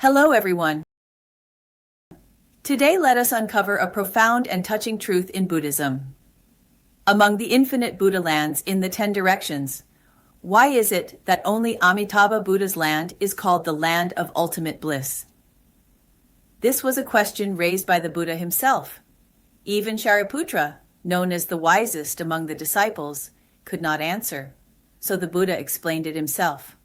Hello, everyone. Today, let us uncover a profound and touching truth in Buddhism. Among the infinite Buddha lands in the 10 directions, why is it that only Amitabha Buddha's land is called the land of ultimate bliss? This was a question raised by the Buddha himself. Even Shariputra, known as the wisest among the disciples, could not answer, so the Buddha explained it himself.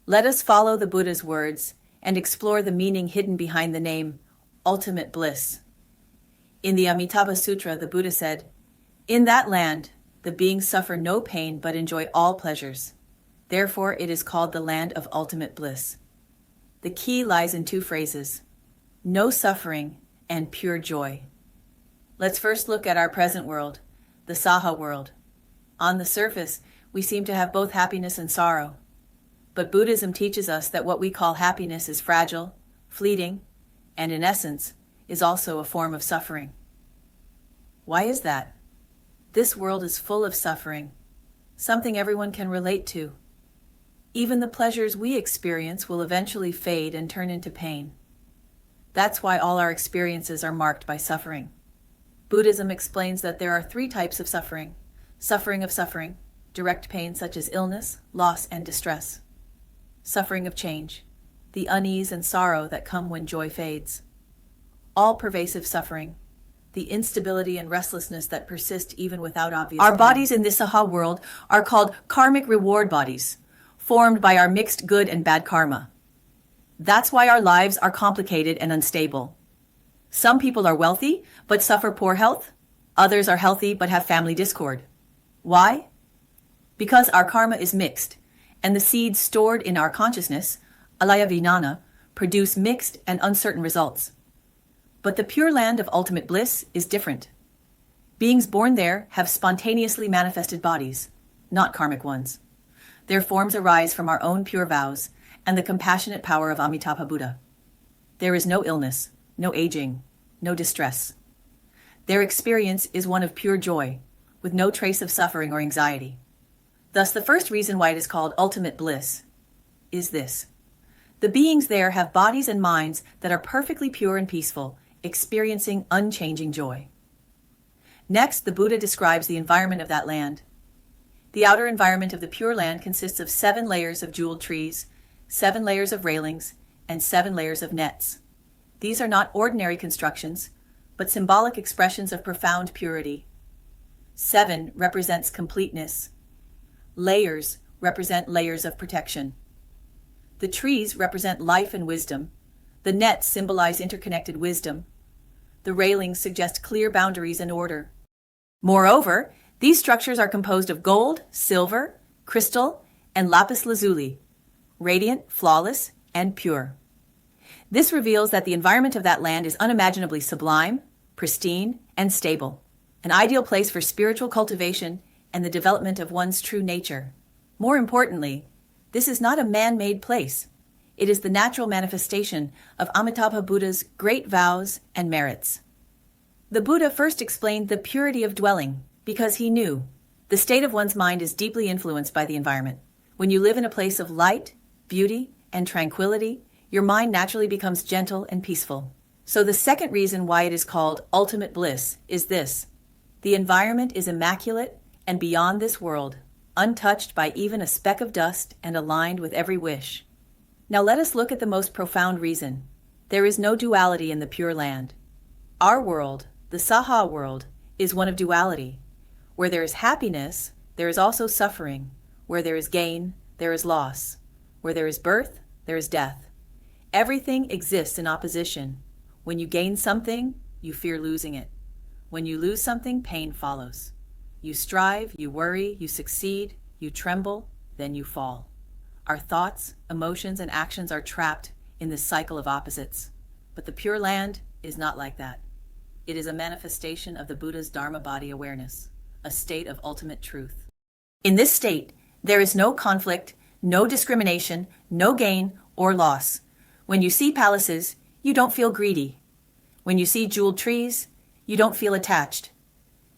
Let us follow the Buddha's words and explore the meaning hidden behind the name ultimate bliss. In the Amitabha Sutra, the Buddha said, "In that land, the beings suffer no pain but enjoy all pleasures. Therefore, it is called the land of ultimate bliss." The key lies in two phrases: no suffering and pure joy. Let's first look at our present world, the Saha world. On the surface, we seem to have both happiness and sorrow. But Buddhism teaches us that what we call happiness is fragile, fleeting, and in essence, is also a form of suffering. Why is that? This world is full of suffering, something everyone can relate to. Even the pleasures we experience will eventually fade and turn into pain. That's why all our experiences are marked by suffering. Buddhism explains that there are 3 types of suffering: suffering of suffering, direct pain such as illness, loss, and distress; suffering of change, the unease and sorrow that come when joy fades; all-pervasive suffering, the instability and restlessness that persist even without obvious pain. Our bodies in this Saha world are called karmic reward bodies, formed by our mixed good and bad karma. That's why our lives are complicated and unstable. Some people are wealthy but suffer poor health. Others are healthy but have family discord. Why? Because our karma is mixed, and the seeds stored in our consciousness, alaya vijnana, produce mixed and uncertain results. But the pure land of ultimate bliss is different. Beings born there have spontaneously manifested bodies, not karmic ones. Their forms arise from our own pure vows and the compassionate power of Amitabha Buddha. There is no illness, no aging, no distress. Their experience is one of pure joy, with no trace of suffering or anxiety. Thus, the first reason why it is called ultimate bliss is this: the beings there have bodies and minds that are perfectly pure and peaceful, experiencing unchanging joy. Next, the Buddha describes the environment of that land. The outer environment of the Pure Land consists of 7 layers of jeweled trees, 7 layers of railings, and 7 layers of nets. These are not ordinary constructions, but symbolic expressions of profound purity. 7 represents completeness. Layers represent layers of protection. The trees represent life and wisdom. The nets symbolize interconnected wisdom. The railings suggest clear boundaries and order. Moreover, these structures are composed of gold, silver, crystal, and lapis lazuli, radiant, flawless, and pure. This reveals that the environment of that land is unimaginably sublime, pristine, and stable, an ideal place for spiritual cultivation and the development of one's true nature. More importantly, this is not a man-made place. It is the natural manifestation of Amitabha Buddha's great vows and merits. The Buddha first explained the purity of dwelling because he knew the state of one's mind is deeply influenced by the environment. When you live in a place of light, beauty, and tranquility, your mind naturally becomes gentle and peaceful. So the second reason why it is called ultimate bliss is this: the environment is immaculate and beyond this world, untouched by even a speck of dust and aligned with every wish. Now let us look at the most profound reason. There is no duality in the Pure Land. Our world, the Saha world, is one of duality. Where there is happiness, there is also suffering. Where there is gain, there is loss. Where there is birth, there is death. Everything exists in opposition. When you gain something, you fear losing it. When you lose something, pain follows. You strive, you worry, you succeed, you tremble, then you fall. Our thoughts, emotions, and actions are trapped in this cycle of opposites. But the Pure Land is not like that. It is a manifestation of the Buddha's Dharma body awareness, a state of ultimate truth. In this state, there is no conflict, no discrimination, no gain or loss. When you see palaces, you don't feel greedy. When you see jeweled trees, you don't feel attached.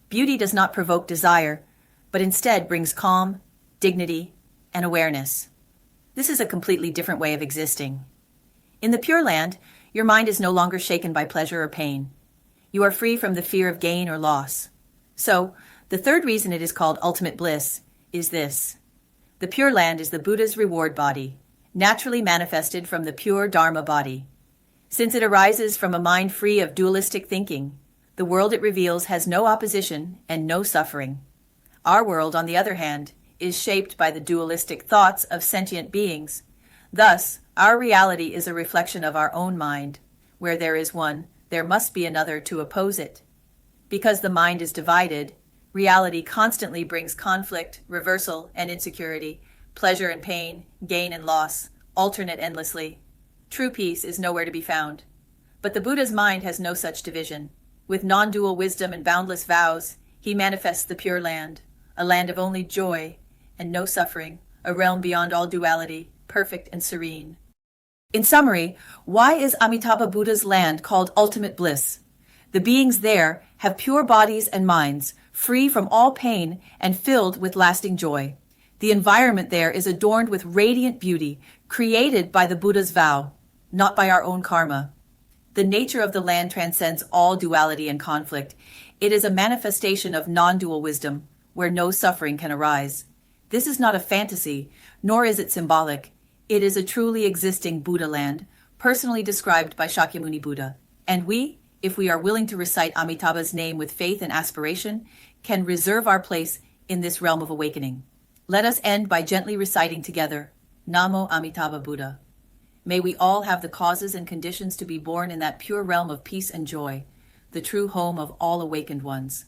Beauty does not provoke desire, but instead brings calm, dignity, and awareness. This is a completely different way of existing. In the Pure Land, your mind is no longer shaken by pleasure or pain. You are free from the fear of gain or loss. So, the third reason it is called ultimate bliss is this. The Pure Land is the Buddha's reward body, naturally manifested from the pure Dharma body. Since it arises from a mind free of dualistic thinking, the world it reveals has no opposition and no suffering. Our world, on the other hand, is shaped by the dualistic thoughts of sentient beings. Thus, our reality is a reflection of our own mind. Where there is one, there must be another to oppose it. Because the mind is divided, reality constantly brings conflict, reversal, and insecurity, pleasure and pain, gain and loss, alternate endlessly. True peace is nowhere to be found. But the Buddha's mind has no such division. With non-dual wisdom and boundless vows, he manifests the Pure Land, a land of only joy and no suffering, a realm beyond all duality, perfect and serene. In summary, why is Amitabha Buddha's land called ultimate bliss? The beings there have pure bodies and minds, free from all pain and filled with lasting joy. The environment there is adorned with radiant beauty, created by the Buddha's vow, not by our own karma. The nature of the land transcends all duality and conflict. It is a manifestation of non-dual wisdom, where no suffering can arise. This is not a fantasy, nor is it symbolic. It is a truly existing Buddha land, personally described by Shakyamuni Buddha. And we, if we are willing to recite Amitabha's name with faith and aspiration, can reserve our place in this realm of awakening. Let us end by gently reciting together, Namo Amitabha Buddha. May we all have the causes and conditions to be born in that pure realm of peace and joy, the true home of all awakened ones.